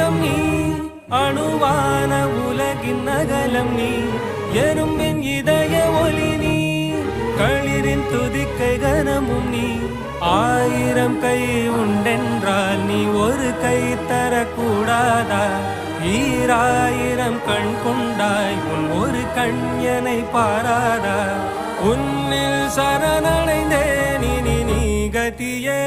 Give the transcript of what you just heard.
அங்கம் நீ அணுவான உலகின் அகலம் நீ எறும்பின் இதய ஒளி நீ களிரின் துதிக்கை கனமும் நீ ஆயிரம் கை உண்டென்றால் நீ ஒரு கை தரக்கூடாதா ஈராயிரம் கண் கொண்டாய் உன் ஒரு கண்யனை பாராதா உன்னில் சரணடைந்தேன் இனி நீ கதியே